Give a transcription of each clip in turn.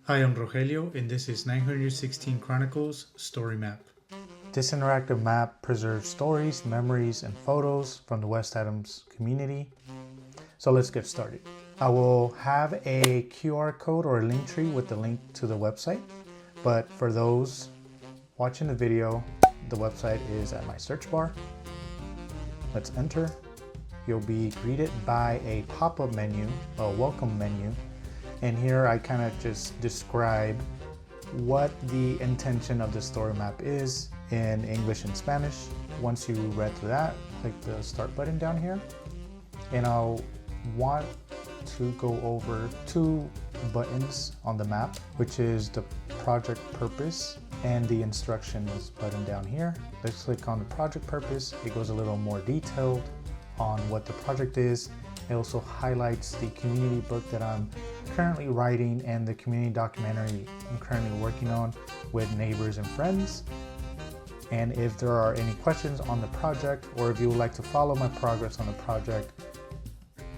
Hi, I'm Rogelio, and this is 916 Chronicles Story Map. This interactive map preserves stories, memories, and photos from the West Adams community. So let's get started. I will have a QR code or a link tree with the link to the website, but for those watching the video, the website is at my search bar. Let's enter. You'll be greeted by a pop-up menu, a welcome menu, and here I kind of just describe what the intention of the story map is in English and Spanish. Once you read through that, click the start button down here, and I'll want to go over two buttons on the map, which is the project purpose and the instructions button down here. Let's click on the project purpose. It goes a little more detailed on what the project is. It also highlights the community book that I'm currently writing and the community documentary I'm currently working on with neighbors and friends. And if there are any questions on the project, or if you would like to follow my progress on the project,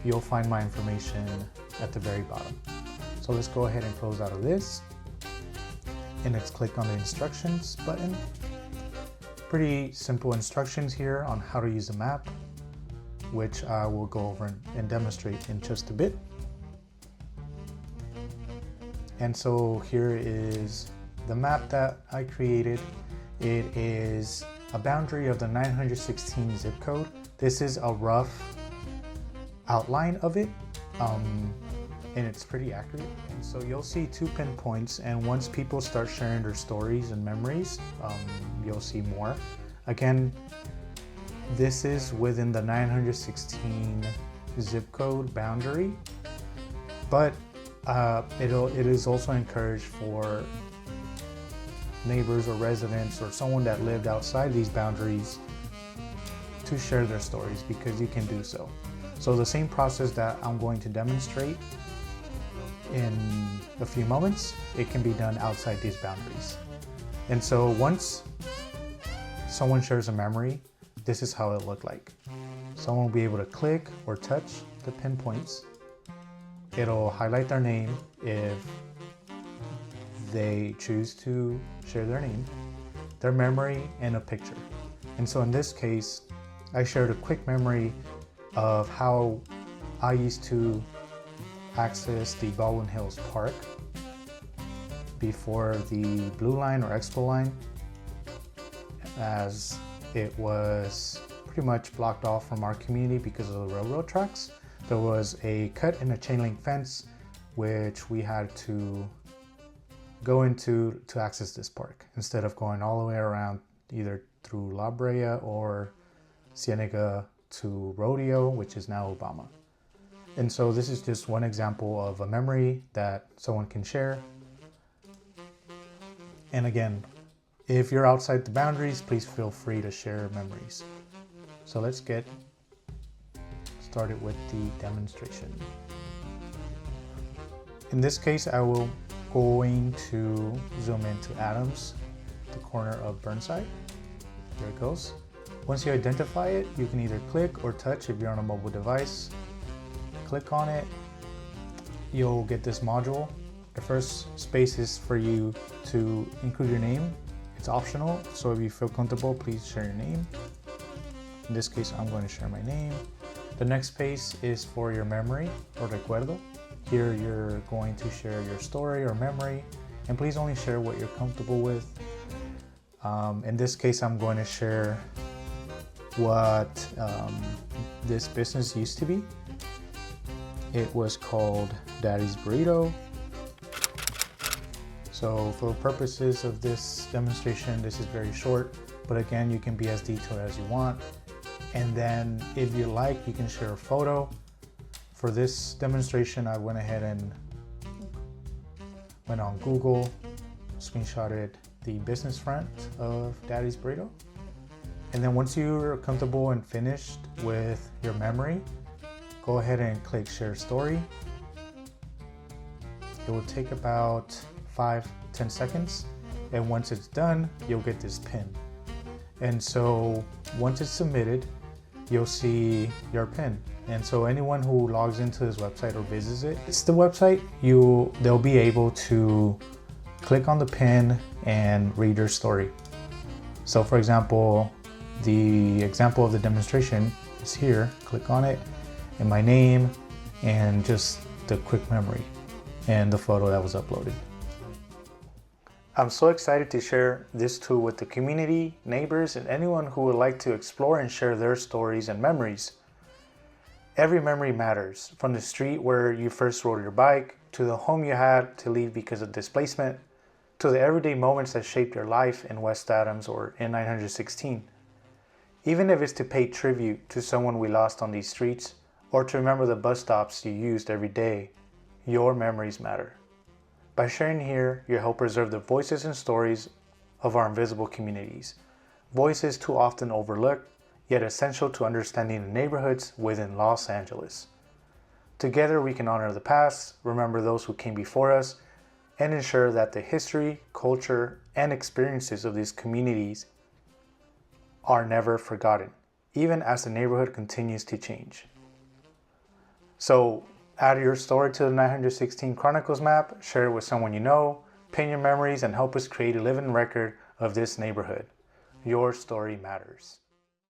you'll find my information at the very bottom. So let's go ahead and close out of this. And let's click on the instructions button. Pretty simple instructions here on how to use the map, which I will go over and demonstrate in just a bit. And so here is the map that I created. It is a boundary of the 916 zip code. This is a rough outline of it, and it's pretty accurate. And so you'll see two pinpoints, and once people start sharing their stories and memories, you'll see more. Again, this is within the 916 zip code boundary, but it is also encouraged for neighbors or residents or someone that lived outside these boundaries to share their stories, because you can do so. So the same process that I'm going to demonstrate in a few moments, it can be done outside these boundaries. And so once someone shares a memory, this is how it looked like. Someone will be able to click or touch the pinpoints. It'll highlight their name if they choose to share their name, their memory, and a picture. And so in this case, I shared a quick memory of how I used to access the Baldwin Hills Park before the Blue Line or Expo Line, as it was pretty much blocked off from our community because of the railroad tracks. There was a cut in a chain link fence which we had to go into to access this park, instead of going all the way around either through La Brea or Cienega to Rodeo, which is now Obama. And so this is just one example of a memory that someone can share. And again, if you're outside the boundaries, please feel free to share memories. So let's get started with the demonstration. In this case, I will going to zoom into Adams, the corner of Burnside. There it goes. Once you identify it, you can either click or touch if you're on a mobile device. Click on it, you'll get this module. The first space is for you to include your name. It's optional, so if you feel comfortable, please share your name. In this case, I'm going to share my name. The next space is for your memory or recuerdo. Here you're going to share your story or memory, and please only share what you're comfortable with. In this case, I'm going to share what this business used to be. It was called Daddy's Burrito. So for purposes of this demonstration, this is very short, but again, you can be as detailed as you want. And then if you like, you can share a photo. For this demonstration, I went ahead and went on Google, screenshotted the business front of Daddy's Burrito. And then once you're comfortable and finished with your memory, go ahead and click Share Story. It will take about 5-10 seconds. And once it's done, you'll get this pin. And so once it's submitted, you'll see your pin. And so anyone who logs into this website or visits it, it's the website, they'll be able to click on the pin and read your story. So for example, the example of the demonstration is here. Click on it, and my name, and just the quick memory and the photo that was uploaded. I'm so excited to share this tool with the community, neighbors, and anyone who would like to explore and share their stories and memories. Every memory matters, from the street where you first rode your bike, to the home you had to leave because of displacement, to the everyday moments that shaped your life in West Adams or in 916. Even if it's to pay tribute to someone we lost on these streets, or to remember the bus stops you used every day, your memories matter. By sharing here, you help preserve the voices and stories of our invisible communities, voices too often overlooked, yet essential to understanding the neighborhoods within Los Angeles. Together we can honor the past, remember those who came before us, and ensure that the history, culture, and experiences of these communities are never forgotten, even as the neighborhood continues to change. So add your story to the 916 Chronicles map, share it with someone you know, pin your memories, and help us create a living record of this neighborhood. Your story matters.